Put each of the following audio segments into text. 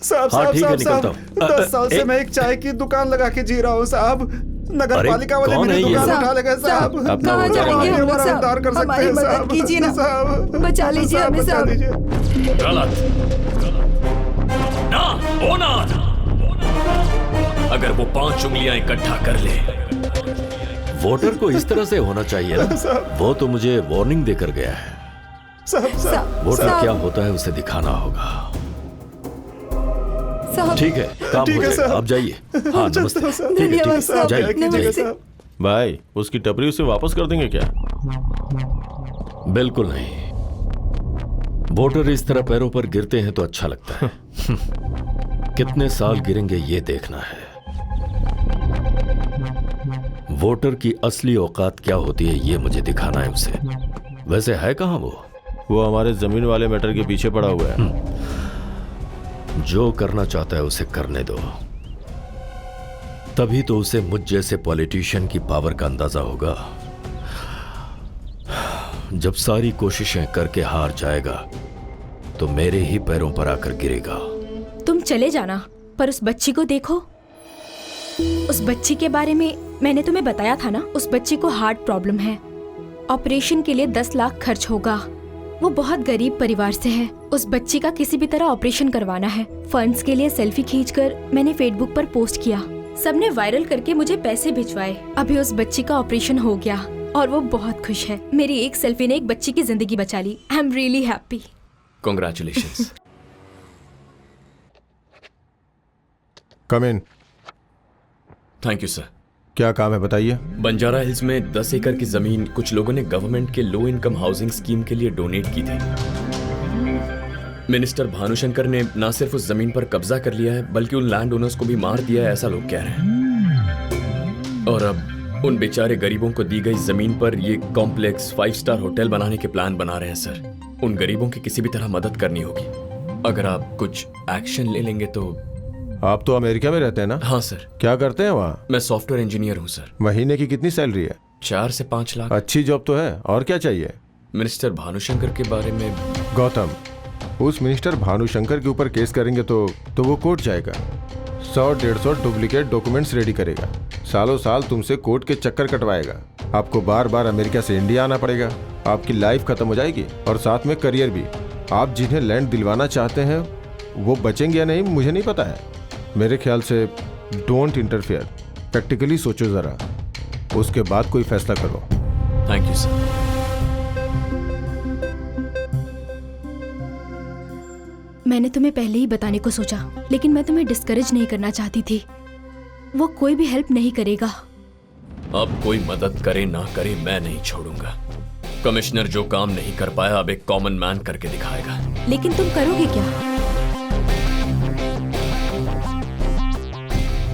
साहब हाँ साहब ठीक है, साहब निकलता साहब, हूँ। 10 साल से मैं एक चाय की दुकान लगा के जी रहा हूँ साहब। नगर अरे, पालिका वाले कौन मेरी है ये? दुकान उठा लेंगे साहब। अपना कहाँ वो जाएंगे जाएंगे। हम लोग हमारा साहब? उद्धार कर सकते हमारी हैं मदद साहब। कीजिए ना। साहब बचा लीजिए साहब, हमें बचा साहब। लीजिए। गलत ना होना। अगर वो 5 उंगलियां इकट्ठा कर ले, वोटर को इस तरह से होना चाहिए ना। वो तो मुझे वार्निंग देकर गया है। साहब साहब वोटर साहब। क्या होता है उसे दिखाना होगा। साहब ठीक है, काम ठीक हो है, जाएगा, साहब। आप जाइए। हाँ नमस्ते। चलता हूँ, साहब। ठीक है, ठीक धन्यवाद, है, साहब। जाइए कीजिएगा जाइए। साहब। भाई उसकी टपरी उसे वापस कर देंगे क्या? बिल्कुल नहीं। वोटर इस तरह पैरों पर गिरते हैं तो अच्छा लगता है। कितने साल गिरेंगे ये देखना है। वोटर की असली औकात क्या होती है ये मुझे दिखाना है उसे। वैसे है कहाँ वो हमारे जमीन वाले मैटर के पीछे पड़ा हुआ है। जो करना चाहता है उसे करने दो। तभी तो उसे मुझ जैसे पॉलिटिशियन की पावर का अंदाजा होगा। जब सारी कोशिशें करके हार जाएगा तो मेरे ही पैरों पर आकर गिरेगा। तुम चले जाना, पर उस बच्ची को देखो। उस बच्ची के बारे में मैंने तुम्हें बताया था ना। उस बच्ची को हार्ट प्रॉब्लम है। ऑपरेशन के लिए 10 लाख खर्च होगा। वो बहुत गरीब परिवार से है। उस बच्ची का किसी भी तरह ऑपरेशन करवाना है। फंड्स के लिए सेल्फी खींचकर मैंने फेसबुक पर पोस्ट किया। सबने वायरल करके मुझे पैसे भिजवाए। अभी उस बच्ची का ऑपरेशन हो गया और वो बहुत खुश है। मेरी एक सेल्फी ने एक बच्ची की जिंदगी बचा ली। I am really happy. Congratulations. Come in. Thank you sir. क्या काम है बताइए। बंजारा हिल्स में 10 एकड़ की जमीन कुछ लोगों ने गवर्नमेंट के लो इनकम हाउसिंग स्कीम के लिए डोनेट की थी। मिनिस्टर भानुशंकर ने न सिर्फ उस जमीन पर कब्जा कर लिया है बल्कि उन लैंड ओनर्स को भी मार दिया है, ऐसा लोग कह रहे हैं। और अब उन बेचारे गरीबों को दी गई जमीन पर ये कॉम्प्लेक्स 5 स्टार होटल बनाने के प्लान बना रहे हैं सर। उन गरीबों की किसी भी तरह मदद करनी होगी। अगर आप कुछ एक्शन ले लेंगे तो। आप तो अमेरिका में रहते हैं ना? हाँ सर। क्या करते हैं वहाँ? मैं सॉफ्टवेयर इंजीनियर हूँ सर। महीने की कितनी सैलरी है? 4 से 5 लाख। अच्छी जॉब तो है, और क्या चाहिए? मिनिस्टर भानुशंकर के बारे में। गौतम, उस मिनिस्टर भानुशंकर के ऊपर केस करेंगे तो वो कोर्ट जाएगा। 100-150 डुप्लीकेट डॉक्यूमेंट्स रेडी करेगा। सालों साल तुमसे कोर्ट के चक्कर कटवाएगा। आपको बार बार अमेरिका से इंडिया आना पड़ेगा। आपकी लाइफ खत्म हो जाएगी और साथ में करियर भी। आप जिन्हें लैंड दिलवाना चाहते हैं वो बचेंगे या नहीं मुझे नहीं पता है। मेरे ख्याल से डोंट इंटरफेयर। प्रैक्टिकली सोचो जरा, उसके बाद कोई फैसला करो। Thank you sir. मैंने तुम्हें पहले ही बताने को सोचा, लेकिन मैं तुम्हें डिस्करेज नहीं करना चाहती थी। वो कोई भी हेल्प नहीं करेगा। अब कोई मदद करे ना करे मैं नहीं छोड़ूंगा। कमिश्नर जो काम नहीं कर पाया अब एक कॉमन मैन करके दिखाएगा। लेकिन तुम करोगे क्या?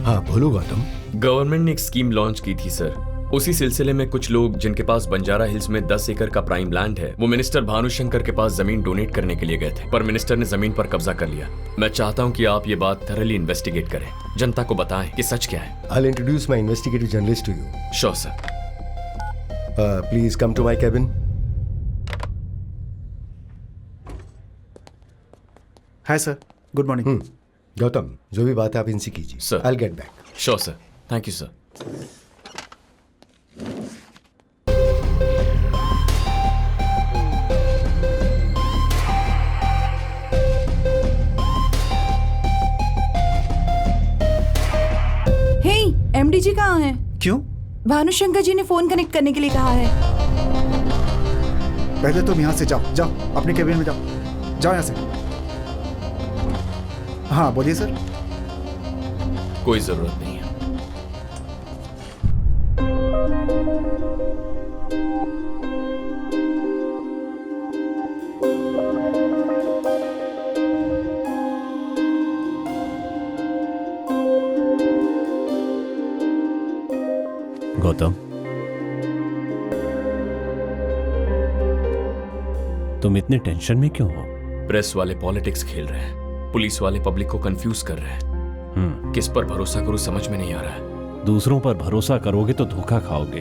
हाँ बोलो गौतम। गवर्नमेंट ने एक स्कीम लॉन्च की थी सर। उसी सिलसिले में कुछ लोग जिनके पास बंजारा हिल्स में 10 एकड़ का प्राइम लैंड है वो मिनिस्टर भानुशंकर के पास जमीन डोनेट करने के लिए गए थे, पर मिनिस्टर ने जमीन पर कब्जा कर लिया। मैं चाहता हूं कि आप ये बात थरली इन्वेस्टिगेट करें, जनता को बताएं कि सच क्या है। I'll introduce my investigative journalist to you. Sure sir. Please come to my cabin. Hi sir, good morning. Gautam, जो भी बात है आप इनसे कीजिए। Sir. I'll get back. Sure sir. Thank you sir. Hey, MD ji कहाँ हैं? क्यों? भानुशंकर जी ने फोन कनेक्ट करने के लिए कहा है। पहले तुम यहाँ से जाओ, जाओ अपने केबिन में जाओ, जाओ यहाँ से। हाँ बोलिए सर। कोई जरूरत नहीं है। गौतम, तुम इतने टेंशन में क्यों हो? प्रेस वाले पॉलिटिक्स खेल रहे हैं, पुलिस वाले पब्लिक को कंफ्यूज कर रहे हैं। किस पर भरोसा करूं समझ में नहीं आ रहा है। दूसरों पर भरोसा करोगे तो धोखा खाओगे।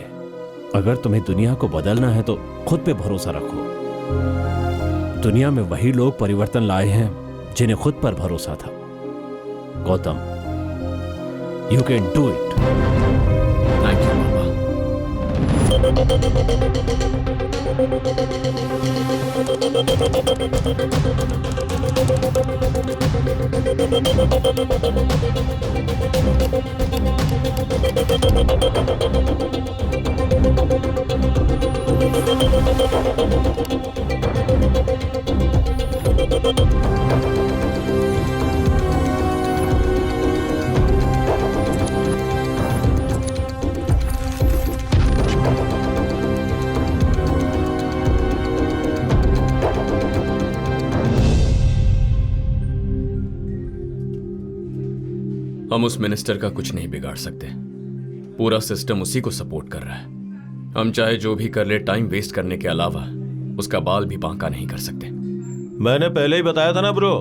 अगर तुम्हें दुनिया को बदलना है तो खुद पे भरोसा रखो। दुनिया में वही लोग परिवर्तन लाए हैं जिन्हें खुद पर भरोसा था। Gautam, you can do it. Thank you पापा। हम उस मिनिस्टर का कुछ नहीं बिगाड़ सकते। पूरा सिस्टम उसी को सपोर्ट कर रहा है। हम चाहे जो भी कर ले, टाइम वेस्ट करने के अलावा उसका बाल भी बांका नहीं कर सकते। मैंने पहले ही बताया था ना ब्रो,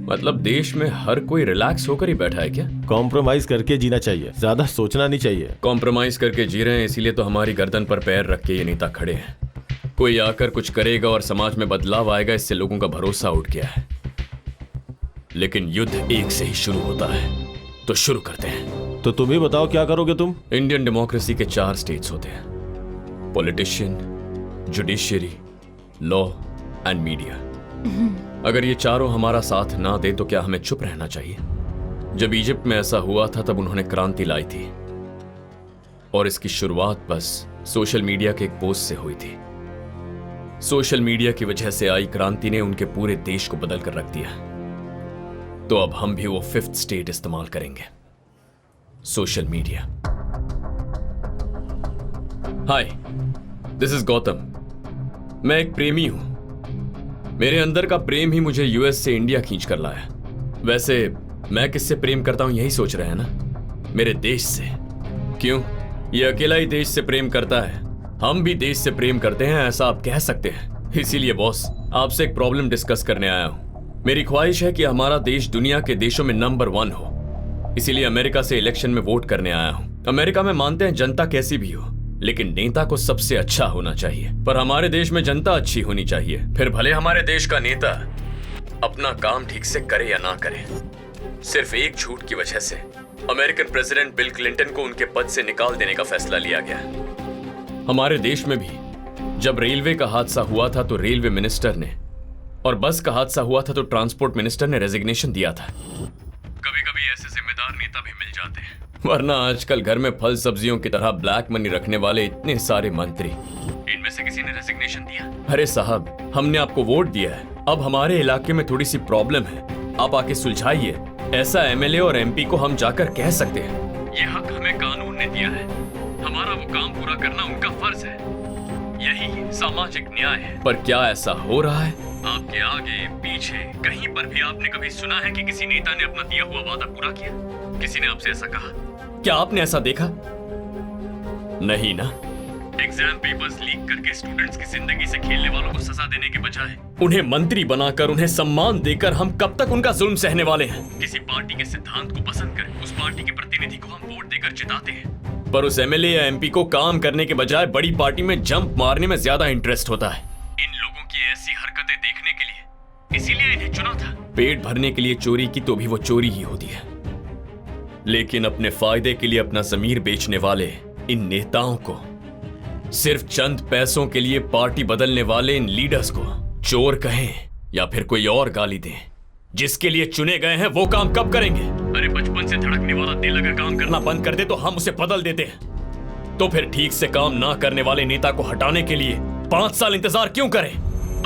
मतलब देश में हर कोई रिलैक्स होकर ही बैठा है क्या? कॉम्प्रोमाइज करके जीना चाहिए, ज्यादा सोचना नहीं चाहिए। कॉम्प्रोमाइज करके जी रहे हैं, इसीलिए तो हमारी गर्दन पर पैर रख के ये नेता खड़े हैं। कोई आकर कुछ करेगा और समाज में बदलाव आएगा, इससे लोगों का भरोसा उठ गया है। लेकिन युद्ध एक से ही शुरू होता है, तो शुरू करते हैं। तो तुम ही बताओ क्या करोगे तुम? इंडियन डेमोक्रेसी के 4 स्टेट्स होते हैं: politician, judiciary, law and media. अगर ये चारों हमारा साथ ना दे तो क्या हमें चुप रहना चाहिए? जब इजिप्ट में ऐसा हुआ था तब उन्होंने क्रांति लाई थी, और इसकी शुरुआत बस सोशल मीडिया के एक पोस्ट से हुई थी। सोशल मीडिया की वजह से आई क्रांति ने उनके पूरे देश को बदल कर रख दिया। तो अब हम भी वो 5th स्टेट इस्तेमाल करेंगे, social media. Hi, this is Gautam. मैं एक प्रेमी हूं। मेरे अंदर का प्रेम ही मुझे यूएस से इंडिया खींच कर लाया। वैसे मैं किससे प्रेम करता हूं यही सोच रहे हैं ना? मेरे देश से। क्यों? ये अकेला ही देश से प्रेम करता है। हम भी देश से प्रेम करते हैं, ऐसा आप कह सकते हैं। इसीलिए बॉस, आपसे एक प्रॉब्लम डिस्कस करने आया हूं। मेरी ख्वाहिश है कि हमारा देश दुनिया के देशों में नंबर 1 हो। इसीलिए अमेरिका से इलेक्शन में वोट करने आया हूं। अमेरिका में मानते हैं जनता कैसी भी हो, लेकिन नेता को सबसे अच्छा होना चाहिए। पर हमारे देश में जनता अच्छी होनी चाहिए। फिर भले हमारे देश का नेता अपना काम ठीक से करे या ना करे, सिर्फ एक झूठ की वजह से अमेरिकन प्रेसिडेंट बिल क्लिंटन को उनके पद से निकाल देने का फैसला लिया गया। हमारे देश में भी जब रेलवे का हादसा हुआ था तो रेलवे मिनिस्टर ने, और बस का हादसा हुआ था तो ट्रांसपोर्ट मिनिस्टर ने रेजिग्नेशन दिया था। कभी कभी ऐसे जिम्मेदार नेता भी मिल जाते हैं, वरना आजकल घर में फल सब्जियों की तरह ब्लैक मनी रखने वाले इतने सारे मंत्री, इनमें से किसी ने रेजिग्नेशन दिया? अरे साहब, हमने आपको वोट दिया है, अब हमारे इलाके में थोड़ी सी प्रॉब्लम है, आप आके सुलझाइए। ऐसा एमएलए और एमपी को हम जाकर कह सकते हैं। ये हक हमें कानून ने दिया है, हमारा वो काम पूरा करना उनका फर्ज है। यही सामाजिक न्याय है। पर क्या ऐसा हो रहा है? आपके आगे पीछे कहीं पर भी आपने कभी सुना है कि किसी नेता ने अपना दिया हुआ वादा पूरा किया? किसी ने आपसे ऐसा कहा? क्या आपने ऐसा देखा? नहीं ना। एग्जाम पेपर्स लीक करके स्टूडेंट्स की जिंदगी से खेलने वालों को सजा देने के बजाय उन्हें मंत्री बनाकर, उन्हें सम्मान देकर हम कब तक उनका जुल्म सहने वाले हैं? किसी पार्टी के सिद्धांत को पसंद कर उस पार्टी के प्रतिनिधि को हम वोट देकर जिताते हैं, पर उस एमएलए या एमपी को काम करने के बजाय बड़ी पार्टी में जंप मारने में ज्यादा इंटरेस्ट होता है। इन लोगों की ऐसी हरकतें देखने के लिए इसीलिए इन्हें चुना था। पेट भरने के लिए चोरी की तो भी वो चोरी ही होती है, लेकिन अपने फायदे के लिए अपना जमीर बेचने वाले इन नेताओं को, सिर्फ चंद पैसों के लिए पार्टी बदलने वाले इन लीडर्स को चोर कहें या फिर कोई और गाली दें, जिसके लिए चुने गए हैं वो काम कब करेंगे? अरे बचपन से धड़कने वाला दिल अगर काम करना बंद कर दे तो हम उसे बदल देते हैं। तो फिर ठीक से काम ना करने वाले नेता को हटाने के लिए 5 साल इंतजार क्यों करें?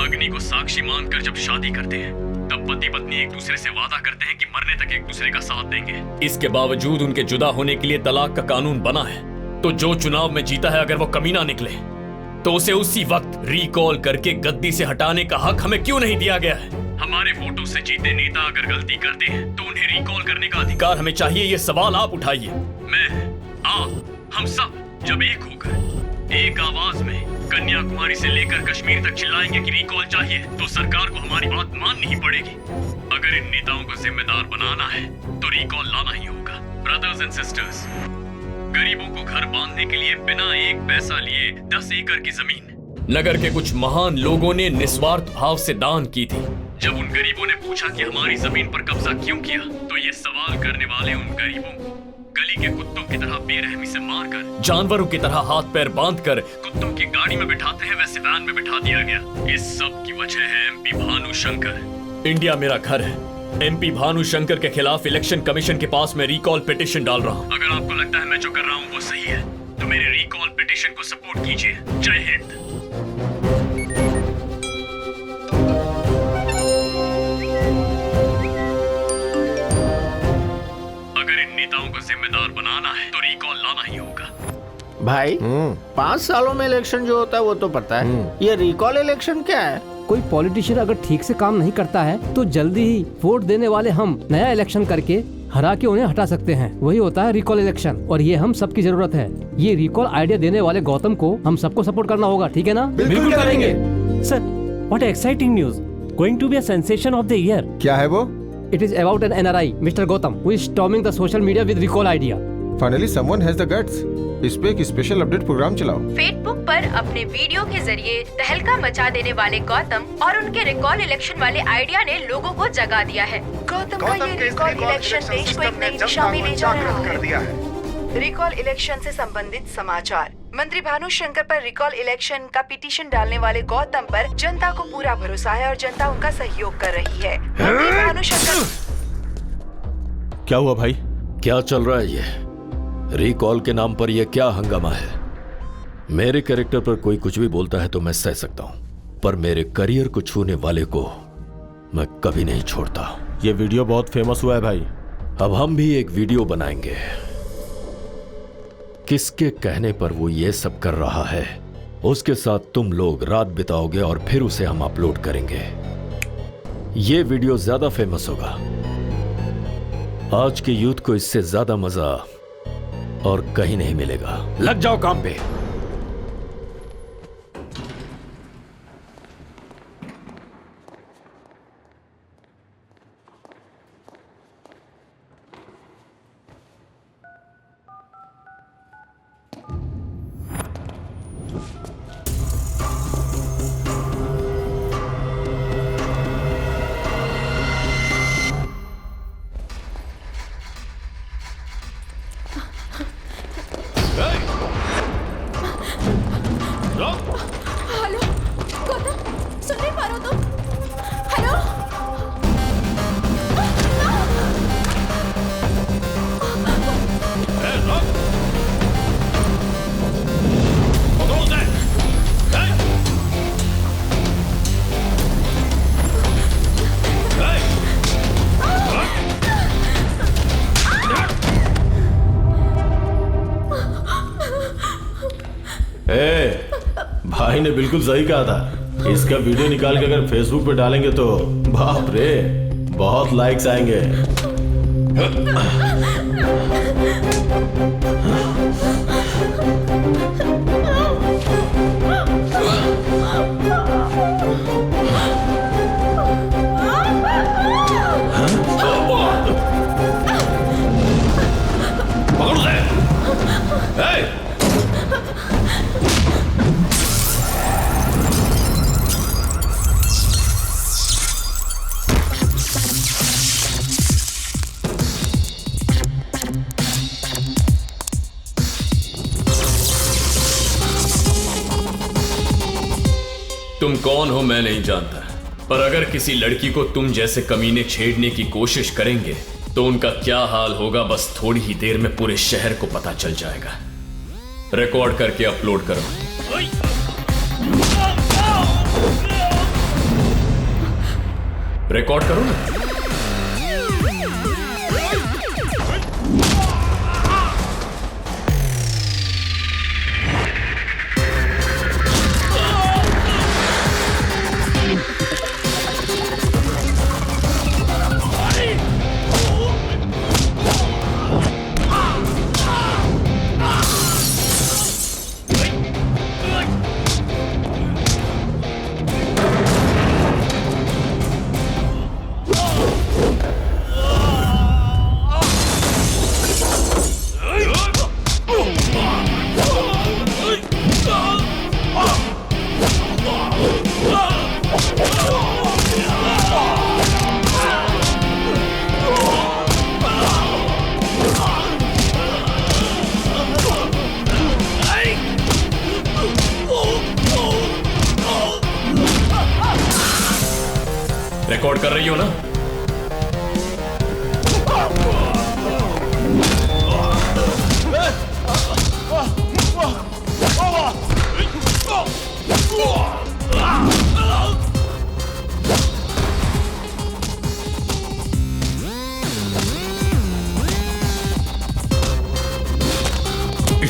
अग्नि को साक्षी मानकर जब शादी करते हैं तब पति पत्नी एक दूसरे से वादा करते हैं कि मरने तक एक दूसरे का साथ देंगे। इसके बावजूद उनके जुदा होने के लिए तलाक का कानून बना है। तो जो चुनाव में जीता है अगर वो कमीना निकले तो उसे उसी वक्त रिकॉल करके गद्दी से हटाने का हक हमें क्यों नहीं दिया गया है? हमारे वोटों से जीते नेता अगर गलती करते हैं तो उन्हें रिकॉल करने का अधिकार हमें चाहिए। ये सवाल आप उठाइए। मैं, आप, हम सब जब एक होकर एक आवाज में कन्याकुमारी से लेकर कश्मीर तक चिल्लाएंगे कि रिकॉल चाहिए, तो सरकार को हमारी बात माननी ही पड़ेगी। अगर इन नेताओं को जिम्मेदार बनाना है तो रिकॉल लाना ही होगा। ब्रदर्स एंड सिस्टर्स, गरीबों को घर बांधने के लिए बिना एक पैसा लिए 10 एकड़ की जमीन नगर के कुछ महान लोगों ने निस्वार्थ भाव से दान की थी। जब उन गरीबों ने पूछा कि हमारी जमीन पर कब्जा क्यों किया, तो ये सवाल करने वाले उन गरीबों को गली के कुत्तों की तरह बेरहमी से मारकर, जानवरों की तरह हाथ पैर बांधकर कुत्तों की गाड़ी में बिठाते हैं वैसे वैन में बिठा दिया गया। इस सब की वजह है एमपी भानुशंकर। इंडिया मेरा घर है। एमपी भानुशंकर के खिलाफ इलेक्शन कमीशन के पास मैं रिकॉल पिटीशन डाल रहा हूँ। अगर आपको लगता है मैं जो कर रहा हूँ वो सही है तो मेरे रिकॉल पिटीशन को सपोर्ट कीजिए। जय हिंद। को जिम्मेदार बनाना है तो रिकॉल लाना ही होगा। भाई 5 सालों में इलेक्शन जो होता है वो तो पता है, ये रिकॉल इलेक्शन क्या है? कोई पॉलिटिशियन अगर ठीक से काम नहीं करता है तो जल्दी ही वोट देने वाले हम नया इलेक्शन करके हरा के उन्हें हटा सकते हैं। वही होता है रिकॉल इलेक्शन और ये हम सबकी जरूरत है। ये रिकॉल आइडिया देने वाले गौतम को हम सबको सपोर्ट करना होगा, ठीक है ना? बिल्कुल करेंगे sir. What exciting news, going to be a sensation of the year. क्या है वो? It is about an NRI, Mr. Gautam, who is storming the social media with recall idea. Finally, someone has the guts. इस पे एक special update programme चलाओ। Facebook पर अपने video के जरिए तहलका मचा देने वाले गौतम और उनके रिकॉल इलेक्शन वाले आइडिया ने लोगों को जगा दिया है। गौतम का ये रिकॉल इलेक्शन देश को एक नई दिशा में ले जा रहा है। रिकॉल इलेक्शन से संबंधित समाचार। मंत्री भानुशंकर पर रिकॉल इलेक्शन का पिटीशन डालने वाले गौतम पर जनता को पूरा भरोसा है और जनता उनका सहयोग कर रही है। मंत्री भानुशंकर। क्या हुआ भाई? क्या चल रहा है ये? रिकॉल के नाम पर यह क्या हंगामा है? मेरे कैरेक्टर पर कोई कुछ भी बोलता है तो मैं सह सकता हूं, पर मेरे करियर को छूने वाले को मैं कभी नहीं छोड़ता। ये वीडियो बहुत फेमस हुआ है भाई। अब हम भी एक वीडियो बनाएंगे। किसके कहने पर वो ये सब कर रहा है, उसके साथ तुम लोग रात बिताओगे और फिर उसे हम अपलोड करेंगे। ये वीडियो ज्यादा फेमस होगा। आज के यूथ को इससे ज्यादा मजा और कहीं नहीं मिलेगा। लग जाओ काम पे। हेलो गौतम, सुन नहीं पा रहे हो तुम? हेलो भाई ने बिल्कुल सही कहा था। इसका वीडियो निकाल के अगर फेसबुक पे डालेंगे तो बाप रे बहुत लाइक्स आएंगे। तुम कौन हो मैं नहीं जानता, पर अगर किसी लड़की को तुम जैसे कमीने छेड़ने की कोशिश करेंगे तो उनका क्या हाल होगा बस थोड़ी ही देर में पूरे शहर को पता चल जाएगा। रिकॉर्ड करके अपलोड करो। रिकॉर्ड करो ना।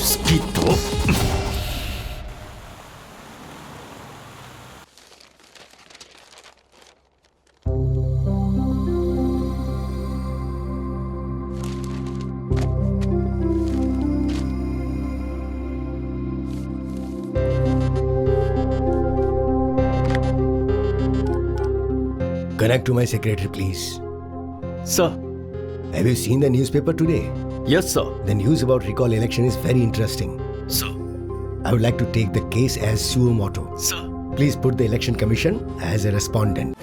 इसकी तो Connect to my secretary, please. Sir. Have you seen the newspaper today? Yes, sir. The news about recall election is very interesting. Sir. I would like to take the case as suo motu. Sir. Please put the election commission as a respondent.